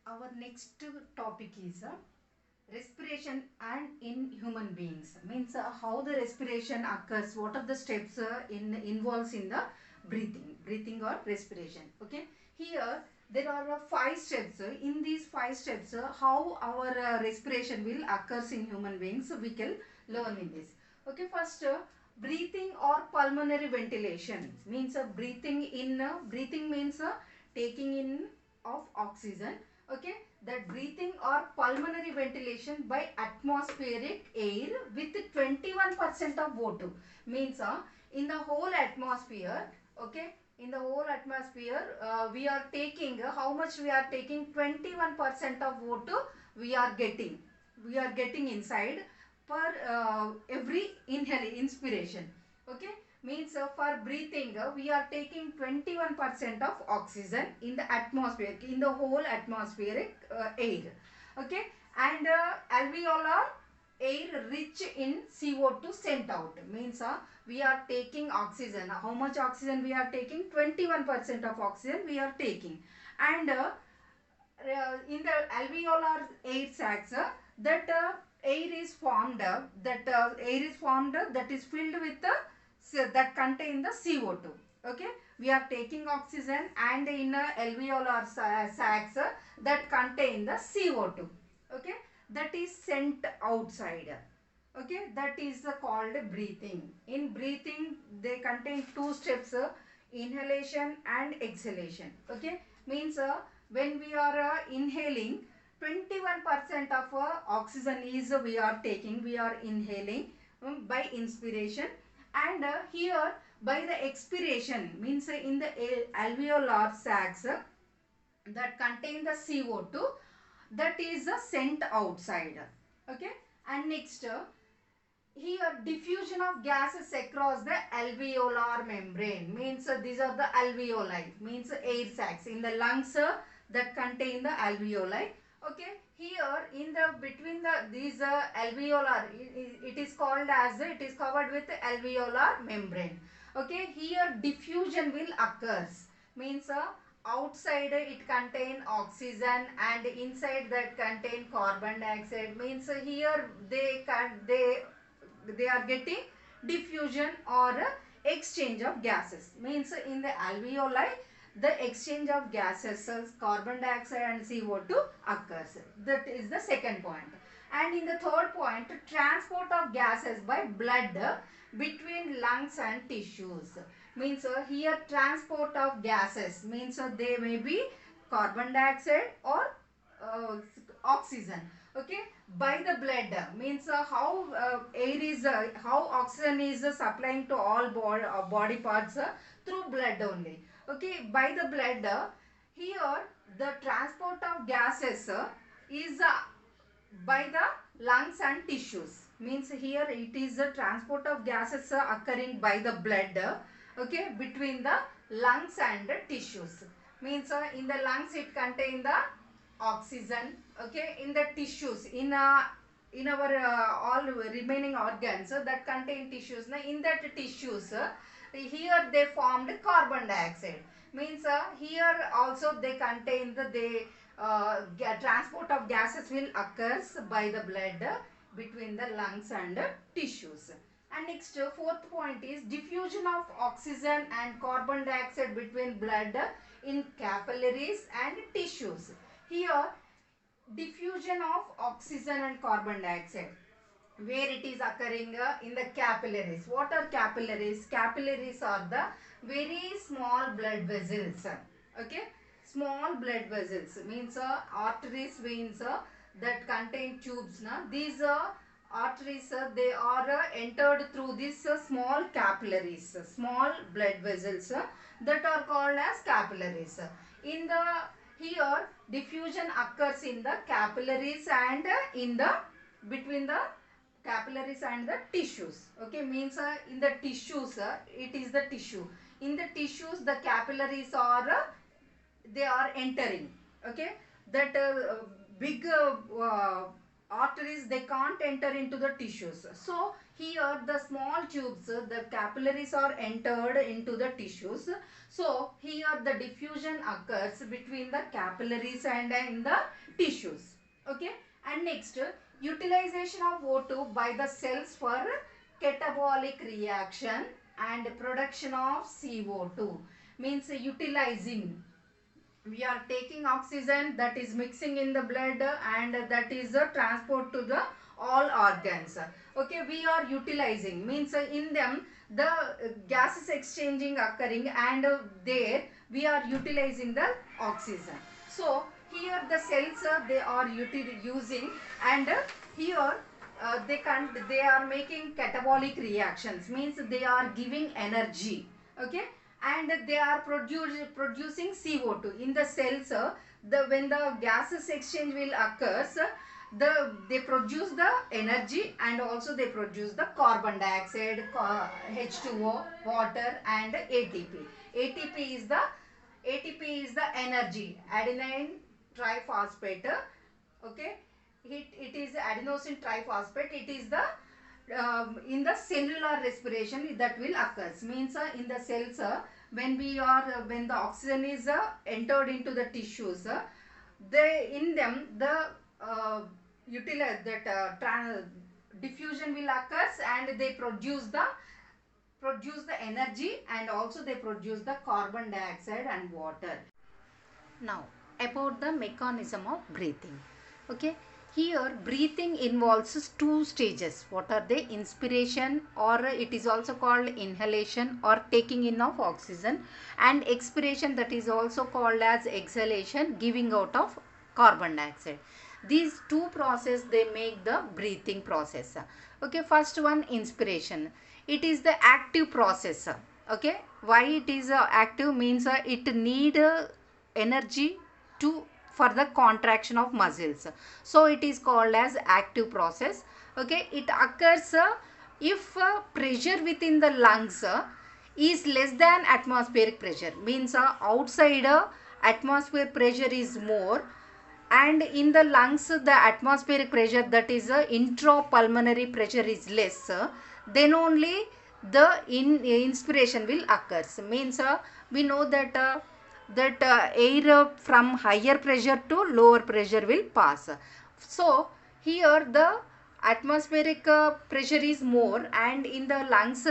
Our next topic is respiration and in human beings. Means how the respiration occurs, what are the steps involves in the breathing or respiration. Okay, here there are five steps. In these five steps, how our respiration will occurs in human beings, we can learn in this. Okay, first breathing or pulmonary ventilation means breathing means taking in of oxygen. Okay, that breathing or pulmonary ventilation by atmospheric air with 21% of O2 means in the whole atmosphere. Okay, in the whole atmosphere we are taking how much we are taking? 21% of O2 we are getting inside per every inspiration. Okay, means for breathing we are taking 21% of oxygen in the atmosphere, in the whole atmospheric air. Okay, and alveolar air rich in CO2 sent out means we are taking oxygen. How much oxygen we are taking? 21% of oxygen we are taking. And in the alveolar air sacs that air is formed that is filled with that contain the CO2. Okay, we are taking oxygen and in alveolar sacs that contain the CO2. Okay, that is sent outside. Okay, that is called breathing. In breathing they contain two steps, inhalation and exhalation. Okay, means when we are inhaling, 21% of oxygen is we are taking, we are inhaling by inspiration. And here by the expiration means in the alveolar sacs that contain the CO2 that is sent outside. Okay, and next here diffusion of gases across the alveolar membrane means these are the alveoli means air sacs in the lungs that contain the alveoli. Okay, here in the between these alveolar it is called as it is covered with alveolar membrane. Okay, here diffusion will occurs means outside it contain oxygen and inside that contain carbon dioxide means here they are getting diffusion or exchange of gases means in the alveoli the exchange of gases carbon dioxide and CO2 occurs. That is the second point. And in the third point, transport of gases by blood between lungs and tissues means here transport of gases means they may be carbon dioxide or oxygen. Okay, by the blood means how air is how oxygen is supplying to all body parts through blood only. Okay, by the blood here the transport of gases is by the lungs and tissues means here it is the transport of gases occurring by the blood. Okay, between the lungs and the tissues means in the lungs it contain the oxygen. Okay, in the tissues in our all remaining organs that contain tissues. Now in that tissues here they formed carbon dioxide means here also they contain transport of gases will occurs by the blood between the lungs and tissues. And next fourth point is diffusion of oxygen and carbon dioxide between blood in capillaries and tissues. Here diffusion of oxygen and carbon dioxide where it is occurring in the capillaries. What are capillaries? Capillaries are the very small blood vessels. Okay, small blood vessels means arteries, veins that contain tubes. These arteries they are entered through these small capillaries, small blood vessels that are called as capillaries. In the here diffusion occurs in the capillaries and in the between the capillaries and the tissues. Okay, means in the tissues it is the tissue. In the tissues the capillaries are they are entering. Okay, that big arteries they can't enter into the tissues. So Here the small tubes, the capillaries are entered into the tissues. So here the diffusion occurs between the capillaries and in the tissues. Okay. And next, utilization of O2 by the cells for catabolic reaction and production of CO2. Means utilizing, we are taking oxygen that is mixing in the blood and that is transport to the all organs. Okay, we are utilizing, means in them the gases exchanging occurring, and there we are utilizing the oxygen. So here the cells they are using, and here they are making catabolic reactions, means they are giving energy. Okay, and they are producing CO2 in the cells. When the gases exchange will occurs, they produce the energy, and also they produce the carbon dioxide, H2O, water, and ATP. ATP is the energy, adenine triphosphate. Okay, it is adenosine triphosphate. It is the in the cellular respiration that will occurs, means in the cells when the oxygen is entered into the tissues, they in them the utilize that diffusion will occurs, and they produce the energy, and also they produce the carbon dioxide and water. Now about the mechanism of breathing. Okay, here breathing involves two stages. What are they? Inspiration, or it is also called inhalation or taking in of oxygen, and expiration, that is also called as exhalation, giving out of carbon dioxide. These two processes they make the breathing process. Okay, first one, inspiration. It is the active process. Okay, why it is active? Means it need energy for the contraction of muscles, so it is called as active process. Okay, it occurs if pressure within the lungs is less than atmospheric pressure, means outside atmosphere pressure is more, and in the lungs the atmospheric pressure, that is intrapulmonary pressure, is less, then only the inspiration will occurs. Means we know that air from higher pressure to lower pressure will pass. So here the atmospheric pressure is more, and in the lungs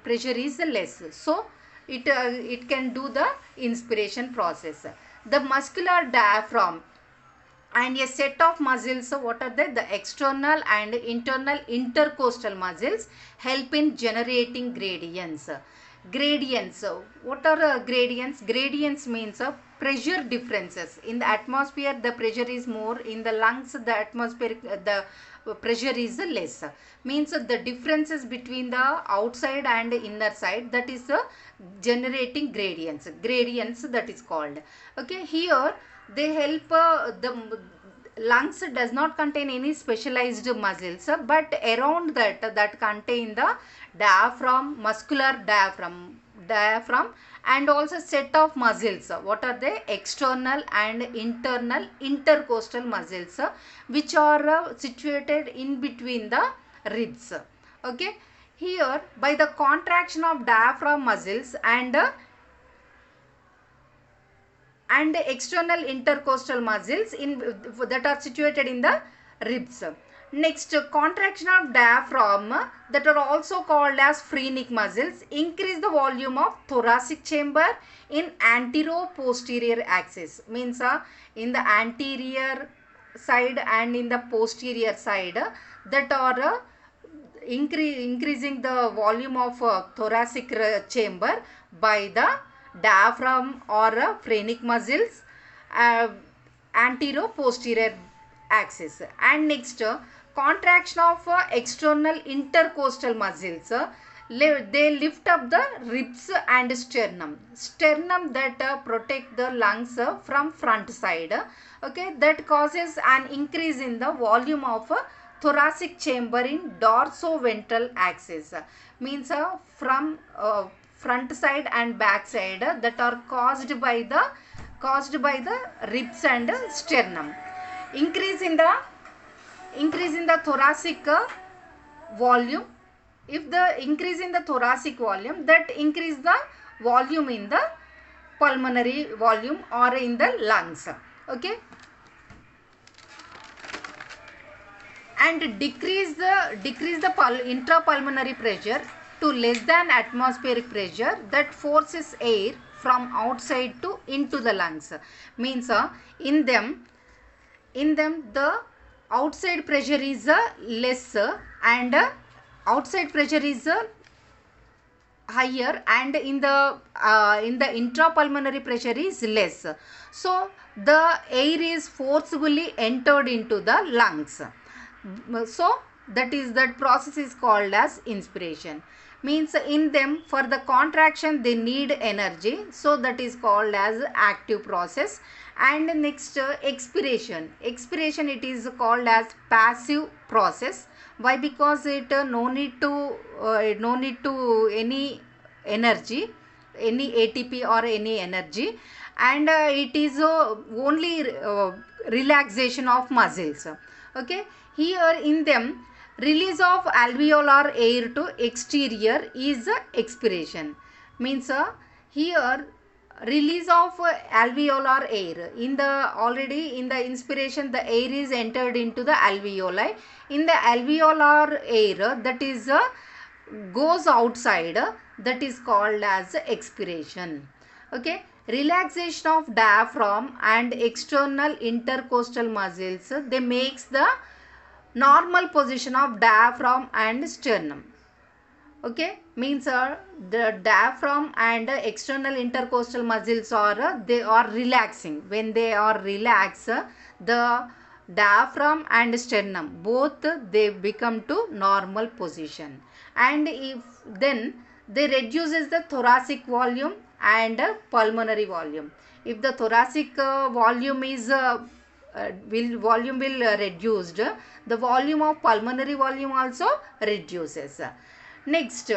pressure is less, so it can do the inspiration process. The muscular diaphragm and a set of muscles, what are they? The external and internal intercostal muscles help in generating gradients. What are gradients? Gradients means pressure differences. In the atmosphere the pressure is more, in the lungs the atmospheric the pressure is less, means the differences between the outside and inner side, that is generating gradients, that is called. Okay, here they help the lungs does not contain any specialized muscles, but around that contain the diaphragm, muscular diaphragm, and also set of muscles. What are they? External and internal intercostal muscles, which are situated in between the ribs. Okay, here by the contraction of diaphragm muscles and external intercostal muscles that are situated in the ribs. Next, contraction of diaphragm, that are also called as phrenic muscles, increase the volume of thoracic chamber in antero-posterior axis. Means in the anterior side and in the posterior side, that are increasing the volume of thoracic chamber by the diaphragm or phrenic muscles, antero-posterior axis. And next, contraction of external intercostal muscles, they lift up the ribs and sternum that protect the lungs from front side. Okay, that causes an increase in the volume of thoracic chamber in dorsoventral axis, means from front side and back side, that are caused by the ribs and sternum. Increase in the thoracic volume If the increase in the thoracic volume, that increase the volume in the pulmonary volume or in the lungs. Okay, and decrease the intrapulmonary pressure to less than atmospheric pressure that forces air from outside to into the lungs. Means in them the outside pressure is less and outside pressure is higher, and in the intrapulmonary pressure is less. So the air is forcibly entered into the lungs. So that process is called as inspiration. Means in them, for the contraction they need energy, so that is called as active process. And next, expiration. Expiration, it is called as passive process. Why? Because it no need to any energy, any ATP or any energy, and it is only relaxation of muscles. Okay, here in them, release of alveolar air to exterior is expiration. Means here release of alveolar air. In the already in the inspiration, the air is entered into the alveoli. In the alveolar air, that is goes outside, that is called as expiration. Okay, relaxation of diaphragm and external intercostal muscles, they makes the normal position of diaphragm and sternum. Okay, means the diaphragm and external intercostal muscles are they are relaxing. When they are relaxed, the diaphragm and sternum both they become to normal position, and if then they reduces the thoracic volume and pulmonary volume. If the thoracic volume is volume will reduced, the volume of pulmonary volume also reduces. Next,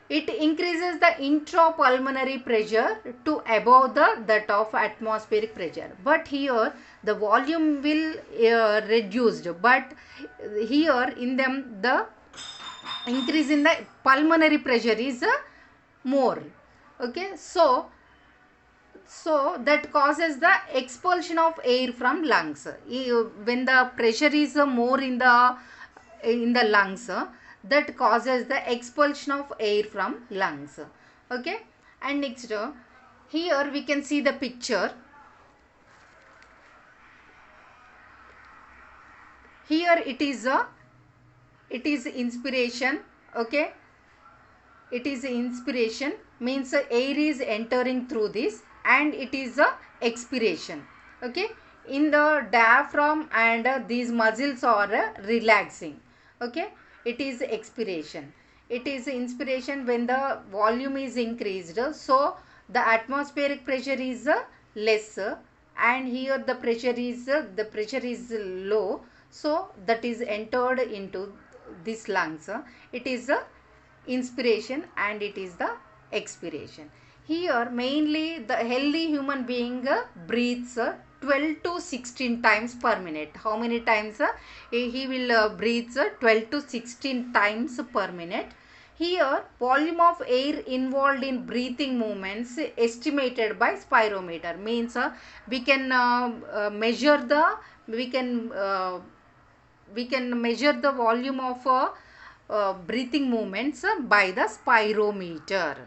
it increases the intrapulmonary pressure to above that of atmospheric pressure. But here the volume will reduced, but here in them the increase in the pulmonary pressure is more. Okay, so that causes the expulsion of air from lungs. When the pressure is more in the lungs, that causes the expulsion of air from lungs. Okay, and next, here we can see the picture. Here it is inspiration. Okay, it is inspiration, means air is entering through this, and it is expiration. Okay, in the diaphragm and these muscles are relaxing. Okay, it is expiration. It is inspiration when the volume is increased, so the atmospheric pressure is less, and here the pressure is low, so that is entered into this lungs. It is inspiration and it is the expiration. Here mainly the healthy human being breathes 12 to 16 times per minute. How many times? He will breathe 12 to 16 times per minute. Here volume of air involved in breathing movements estimated by spirometer. Means we can measure the volume of breathing movements by the spirometer.